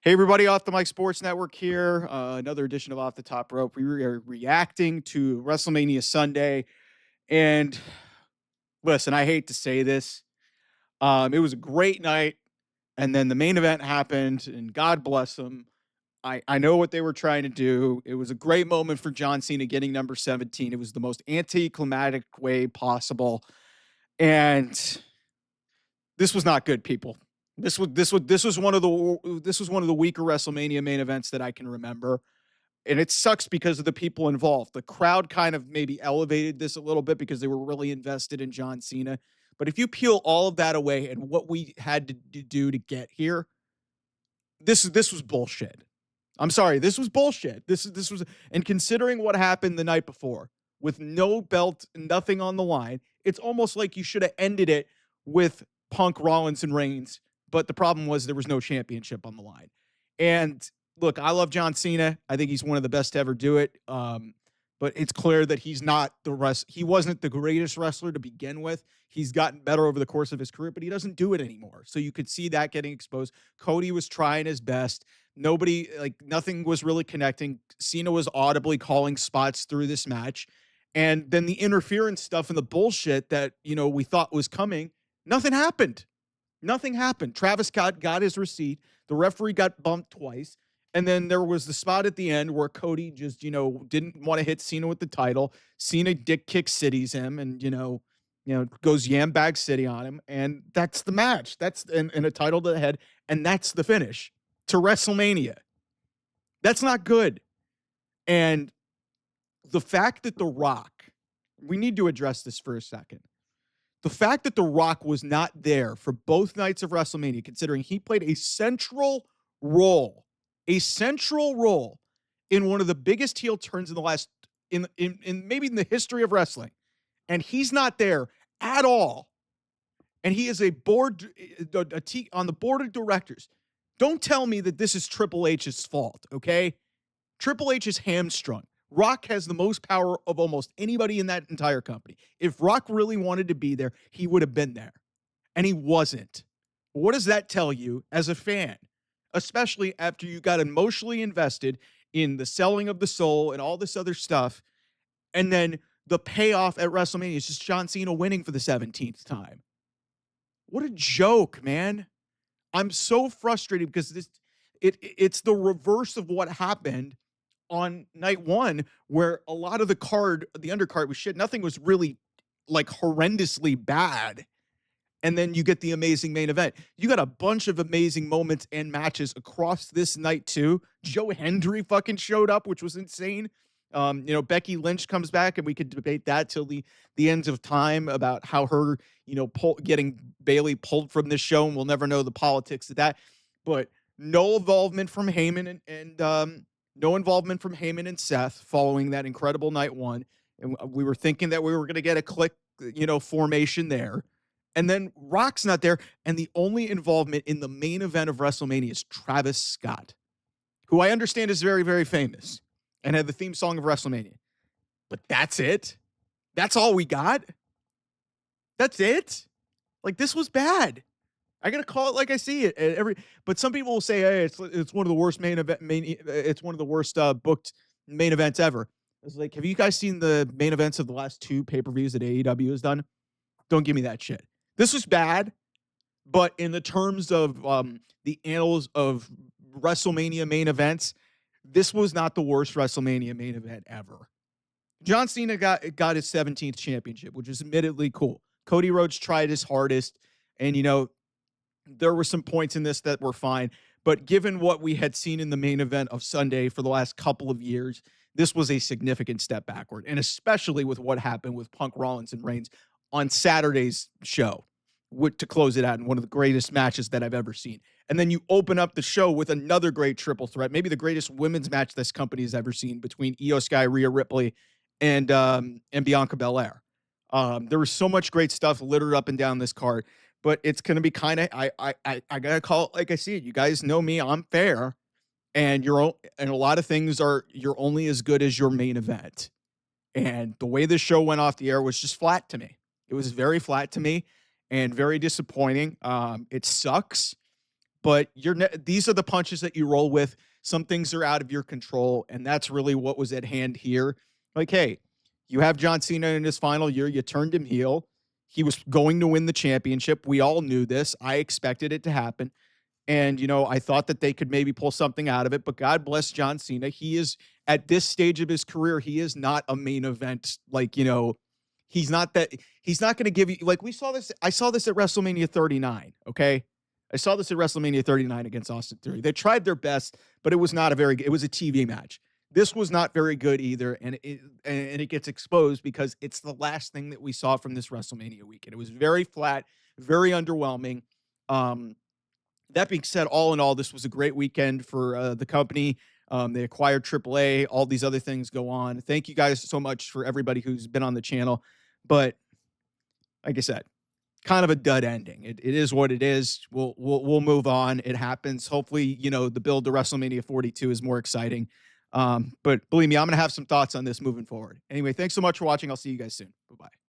Hey, everybody, Off the Mic Sports Network here. Another edition of Off the Top Rope. We are reacting to WrestleMania Sunday. And listen, I hate to say this. It was a great night. And then the main event happened, and God bless them. I know what they were trying to do. It was a great moment for John Cena getting number 17. It was the most anticlimactic way possible. And this was not good, people. This was one of the weaker WrestleMania main events that I can remember. And it sucks because of the people involved. The crowd kind of maybe elevated this a little bit because they were really invested in John Cena. But if you peel all of that away and what we had to do to get here, this was bullshit. I'm sorry, this was bullshit. This was, and considering what happened the night before with no belt, nothing on the line, it's almost like you should have ended it with Punk, Rollins, and Reigns. But the problem was there was no championship on the line. And look, I love John Cena. I think he's one of the best to ever do it. But it's clear that he's not he wasn't the greatest wrestler to begin with. He's gotten better over the course of his career, but he doesn't do it anymore. So you could see that getting exposed. Cody was trying his best. Nothing was really connecting. Cena was audibly calling spots through this match. And then the interference stuff and the bullshit that, we thought was coming, nothing happened. Nothing happened. Travis Scott got his receipt. The referee got bumped twice. And then there was the spot at the end where Cody just, didn't want to hit Cena with the title. Cena dick kick cities him and, goes yam bag city on him. And that's the match. That's and a title to the head. And that's the finish to WrestleMania. That's not good. And the fact that The Rock, we need to address this for a second. The fact that The Rock was not there for both nights of WrestleMania, considering he played a central role in one of the biggest heel turns in the last, in maybe in the history of wrestling. And he's not there at all. And he is on the board of directors. Don't tell me that this is Triple H's fault, okay? Triple H is hamstrung. Rock has the most power of almost anybody in that entire company. If Rock really wanted to be there, he would have been there. And he wasn't. What does that tell you as a fan? Especially after you got emotionally invested in the selling of the soul and all this other stuff. And then the payoff at WrestleMania is just John Cena winning for the 17th time. What a joke, man. I'm so frustrated because it's the reverse of what happened on night one, where a lot of the undercard was shit. Nothing was really horrendously bad. And then you get the amazing main event. You got a bunch of amazing moments and matches across this night too. Joe Hendry fucking showed up, which was insane. Becky Lynch comes back, and we could debate that till the ends of time about how her, getting Bayley pulled from this show, and we'll never know the politics of that. But no involvement from Heyman and Seth following that incredible night one. And we were thinking that we were going to get a click, formation there. And then Rock's not there. And the only involvement in the main event of WrestleMania is Travis Scott, who I understand is very, very famous and had the theme song of WrestleMania. But that's it. That's all we got. That's it. This was bad. I gotta call it like I see it. But some people will say, "Hey, it's one of the worst it's one of the worst booked main events ever." It's like, have you guys seen the main events of the last two pay-per-views that AEW has done? Don't give me that shit. This was bad, but in the terms of the annals of WrestleMania main events, this was not the worst WrestleMania main event ever. John Cena got his 17th championship, which is admittedly cool. Cody Rhodes tried his hardest, and there were some points in this that were fine, but given what we had seen in the main event of Sunday for the last couple of years, this was a significant step backward, and especially with what happened with Punk, Rollins, and Reigns on Saturday's show to close it out in one of the greatest matches that I've ever seen. And then you open up the show with another great triple threat, maybe the greatest women's match this company has ever seen, between Io Sky, Rhea Ripley, and Bianca Belair. There was so much great stuff littered up and down this card, but it's going to be kind of, I got to call it like I see it. You guys know me, I'm fair. And and a lot of things you're only as good as your main event. And the way this show went off the air was just flat to me. It was very flat to me and very disappointing. It sucks, but these are the punches that you roll with. Some things are out of your control, and that's really what was at hand here. Like, hey, you have John Cena in his final year. You turned him heel. He was going to win the championship. We all knew this. I expected it to happen. And, I thought that they could maybe pull something out of it, but God bless John Cena. He is at this stage of his career, he is not a main event. Like, he's not that, he's not going to give you, like, I saw this at WrestleMania 39. Okay. I saw this at WrestleMania 39 against Austin Theory. They tried their best, but it was not a very good, it was a TV match. This was not very good either. And it gets exposed because it's the last thing that we saw from this WrestleMania weekend. It was very flat, very underwhelming. Um, that being said, all in all, this was a great weekend for the company. They acquired AAA. All these other things go on. Thank you guys so much for everybody who's been on the channel. But like I said, kind of a dud ending. It is what it is. We'll move on. It happens. Hopefully, the build to WrestleMania 42 is more exciting. But believe me, I'm gonna have some thoughts on this moving forward. Anyway, thanks so much for watching. I'll see you guys soon. Bye bye.